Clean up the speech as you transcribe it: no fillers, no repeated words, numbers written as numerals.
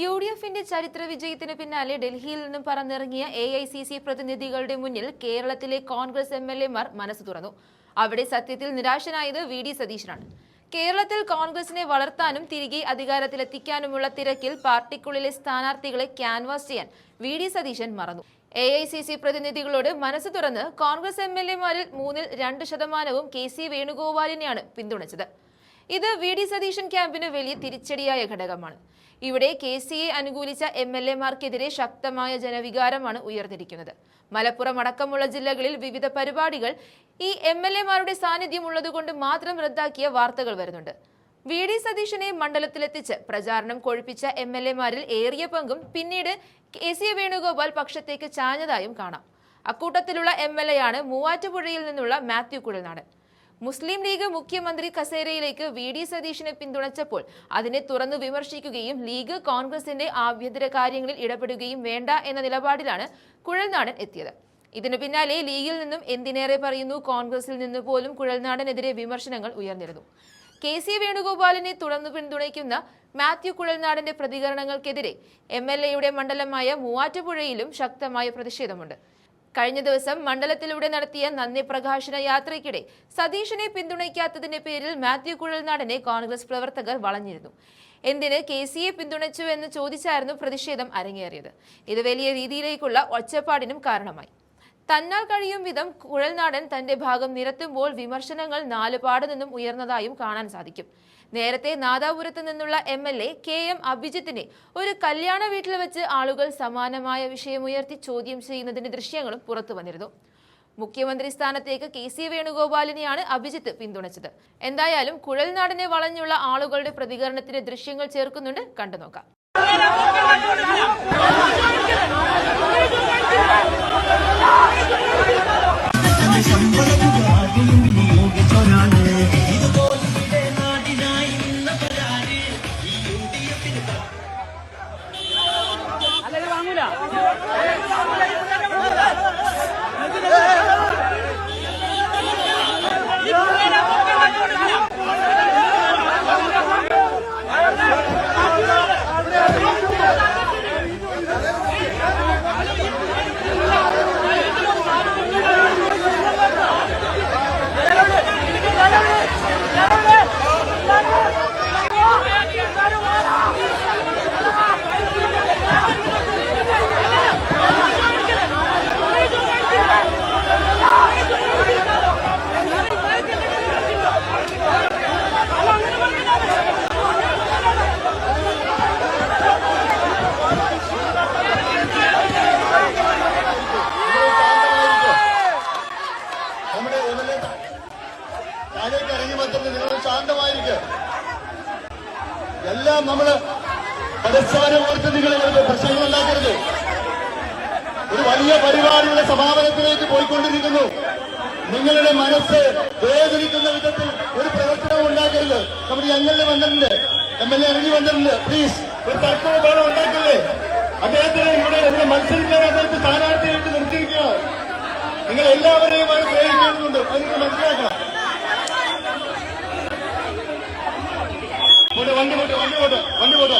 യുഡിഎഫിന്റെ ചരിത്ര വിജയത്തിന് പിന്നാലെ ഡൽഹിയിൽ നിന്നും പറന്നിറങ്ങിയ എഐസിസി പ്രതിനിധികളുടെ മുന്നിൽ കേരളത്തിലെ കോൺഗ്രസ് എംഎൽഎമാർ മനസ്സ് തുറന്നു. അവിടെ സത്യത്തിൽ നിരാശനായത് വി.ഡി. സതീശനാണ്. കേരളത്തിൽ കോൺഗ്രസിനെ വളർത്താനും തിരികെ അധികാരത്തിലെത്തിക്കാനുമുള്ള തിരക്കിൽ പാർട്ടിക്കുള്ളിലെ സ്ഥാനാർത്ഥികളെ ക്യാൻവാസ് ചെയ്യാൻ വി.ഡി. സതീശൻ മറന്നു. എഐസിസി പ്രതിനിധികളോട് മനസ്സ് തുറന്ന് കോൺഗ്രസ് എംഎൽഎമാരിൽ 2% കെ.സി. വേണുഗോപാലിനെയാണ് പിന്തുണച്ചത്. ഇത് വി.ഡി. സതീശൻ ക്യാമ്പിന് വലിയ തിരിച്ചടിയായ ഘടകമാണ്. ഇവിടെ കെ.സിയെ അനുകൂലിച്ച എംഎൽഎമാർക്കെതിരെ ശക്തമായ ജനവികാരമാണ് ഉയർന്നിരിക്കുന്നത്. മലപ്പുറം അടക്കമുള്ള ജില്ലകളിൽ വിവിധ പരിപാടികൾ ഈ എംഎൽഎമാരുടെ സാന്നിധ്യം ഉള്ളതുകൊണ്ട് മാത്രം റദ്ദാക്കിയ വാർത്തകൾ വരുന്നുണ്ട്. വി.ഡി. സതീശനെ മണ്ഡലത്തിലെത്തിച്ച് പ്രചാരണം കൊഴുപ്പിച്ച എംഎൽഎമാരിൽ ഏറിയ പങ്കും പിന്നീട് കെ.സി. വേണുഗോപാൽ പക്ഷത്തേക്ക് ചാഞ്ഞതായും കാണാം. അക്കൂട്ടത്തിലുള്ള എംഎൽഎയാണ് മൂവാറ്റുപുഴയിൽ നിന്നുള്ള മാത്യു കുഴൽനാടൻ. മുസ്ലിം ലീഗ് മുഖ്യമന്ത്രി കസേരയിലേക്ക് വി.ഡി. സതീശനെ പിന്തുണച്ചപ്പോൾ അതിനെ തുറന്നു വിമർശിക്കുകയും ലീഗ് കോൺഗ്രസിന്റെ ആഭ്യന്തര കാര്യങ്ങളിൽ ഇടപെടുകയും വേണ്ട എന്ന നിലപാടിലാണ് കുഴൽനാടൻ എത്തിയത്. ഇതിനു പിന്നാലെ ലീഗിൽ നിന്നും എന്തിനേറെ പറയുന്നു കോൺഗ്രസിൽ നിന്ന് പോലും കുഴൽനാടനെതിരെ വിമർശനങ്ങൾ ഉയർന്നിരുന്നു. കെ.സി. വേണുഗോപാലിനെ തുടർന്നു പിന്തുണയ്ക്കുന്ന മാത്യു കുഴൽനാടന്റെ പ്രതികരണങ്ങൾക്കെതിരെ എംഎൽഎയുടെ മണ്ഡലമായ മൂവാറ്റുപുഴയിലും ശക്തമായ പ്രതിഷേധമുണ്ട്. കഴിഞ്ഞ ദിവസം മണ്ഡലത്തിലൂടെ നടത്തിയ നന്ദി പ്രകാശന യാത്രയ്ക്കിടെ സതീശനെ പിന്തുണയ്ക്കാത്തതിന്റെ പേരിൽ മാത്യു കുഴൽനാടനെ കോൺഗ്രസ് പ്രവർത്തകർ വളഞ്ഞിരുന്നു. എന്തിന് കെ.സിയെ പിന്തുണച്ചു എന്ന് ചോദിച്ചായിരുന്നു പ്രതിഷേധം അരങ്ങേറിയത്. ഇത് വലിയ രീതിയിലേക്കുള്ള ഒച്ചപ്പാടിനും കാരണമായി. തന്നാൽ കഴിയും വിധം കുഴൽനാടൻ തന്റെ ഭാഗം നിരത്തുമ്പോൾ വിമർശനങ്ങൾ നാലുപാട് നിന്നും ഉയർന്നതായും കാണാൻ സാധിക്കും. നേരത്തെ നാദാപുരത്ത് നിന്നുള്ള എംഎൽഎ കെ.എം. അഭിജിത്തിനെ ഒരു കല്യാണ വീട്ടിൽ വെച്ച് ആളുകൾ സമാനമായ വിഷയമുയർത്തി ചോദ്യം ചെയ്യുന്നതിന്റെ ദൃശ്യങ്ങളും പുറത്തു വന്നിരുന്നു. മുഖ്യമന്ത്രി സ്ഥാനത്തേക്ക് കെ.സി. വേണുഗോപാലിനെയാണ് അഭിജിത്ത് പിന്തുണച്ചത്. എന്തായാലും കുഴൽനാടനെ വളഞ്ഞുള്ള ആളുകളുടെ പ്രതികരണത്തിന്റെ ദൃശ്യങ്ങൾ ചേർക്കുന്നുണ്ട്, കണ്ടുനോക്കാം. ശാന്തമായിരിക്കുക. എല്ലാം നമ്മള് പരസ്പരം ഓർത്ത് നിങ്ങൾ പ്രശ്നങ്ങൾ ഉണ്ടാക്കരുത്. ഒരു വലിയ പരിപാടിയുടെ സമാപനത്തിലേക്ക് പോയിക്കൊണ്ടിരിക്കുന്നു. നിങ്ങളുടെ മനസ്സ് വേദനിക്കുന്ന വിധത്തിൽ ഒരു പ്രവർത്തനം ഉണ്ടാക്കരുത്. നമ്മുടെ എംഎൽഎ വന്നിട്ടുണ്ട്, എംഎൽഎ ഇറങ്ങി വന്നിട്ടുണ്ട്. പ്ലീസ് ഒരു തർക്കവും ഉണ്ടാക്കല്ലേ. അദ്ദേഹത്തിന് ഇവിടെ മത്സരിക്കാൻ അദ്ദേഹത്തെ സ്ഥാനാർത്ഥിയായിട്ട് നിർത്തിയിരിക്കുക. നിങ്ങൾ എല്ലാവരെയും പ്രയോഗിക്കേണ്ടതുണ്ട്. അത് നിങ്ങൾ മനസ്സിലാക്കണം. വണ്ടി പോട്ടെ